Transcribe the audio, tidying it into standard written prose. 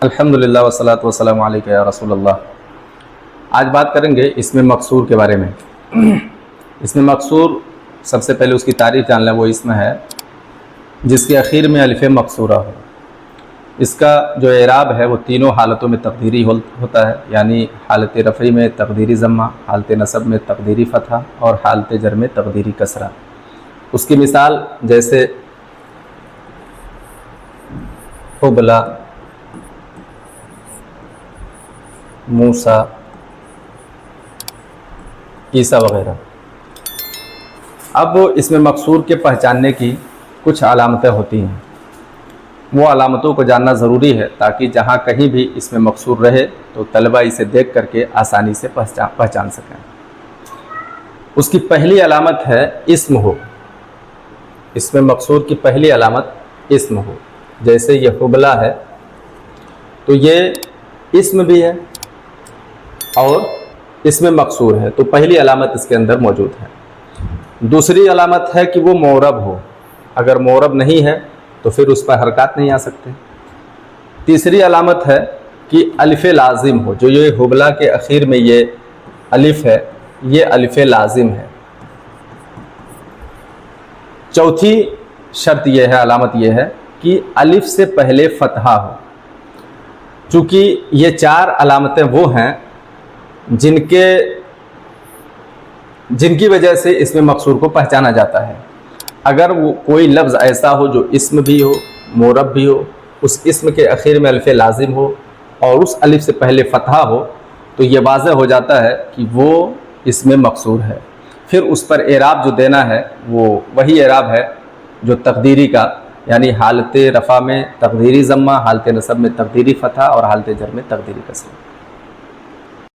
الحمدللہ والصلاۃ والسلام علیک یا رسول اللہ۔ آج بات کریں گے اسم مقصور کے بارے میں۔ اسم مقصور سب سے پہلے اس کی تعریف جان لیں۔ وہ اسم ہے جس کے اخیر میں الف مقصورہ ہو۔ اس کا جو اعراب ہے وہ تینوں حالتوں میں تقدیری ہوتا ہے، یعنی حالت رفعی میں تقدیری ضمہ، حالت نصب میں تقدیری فتحہ اور حالت جر میں تقدیری کسرہ۔ اس کی مثال جیسے حبلہ، موسیٰ، عیسیٰ وغیرہ۔ اب اس میں مقصور کے پہچاننے کی کچھ علامتیں ہوتی ہیں، وہ علامتوں کو جاننا ضروری ہے تاکہ جہاں کہیں بھی اس میں مقصور رہے تو طلبہ اسے دیکھ کر کے آسانی سے پہچان سکیں۔ اس کی پہلی علامت ہے اسم ہو۔ اس میں مقصور کی پہلی علامت اسم ہو، جیسے یہ حبلہ ہے تو یہ اسم بھی ہے اور اس میں مقصور ہے، تو پہلی علامت اس کے اندر موجود ہے۔ دوسری علامت ہے کہ وہ معرب ہو، اگر معرب نہیں ہے تو پھر اس پر حرکات نہیں آ سکتے۔ تیسری علامت ہے کہ الف لازم ہو، جو یہ حبلہ کے اخیر میں یہ الف ہے یہ الف لازم ہے۔ چوتھی شرط یہ ہے، علامت یہ ہے کہ الف سے پہلے فتحہ ہو۔ چونکہ یہ چار علامتیں وہ ہیں جن کی وجہ سے اس میں مقصور کو پہچانا جاتا ہے۔ اگر وہ کوئی لفظ ایسا ہو جو اسم بھی ہو، معرب بھی ہو، اس اسم کے اخیر میں الف لازم ہو اور اس الف سے پہلے فتحہ ہو تو یہ واضح ہو جاتا ہے کہ وہ اس میں مقصور ہے۔ پھر اس پر اعراب جو دینا ہے وہ وہی اعراب ہے جو تقدیری کا، یعنی حالت رفع میں تقدیری ضمہ، حالت نصب میں تقدیری فتحہ اور حالت جر میں تقدیری کسرہ۔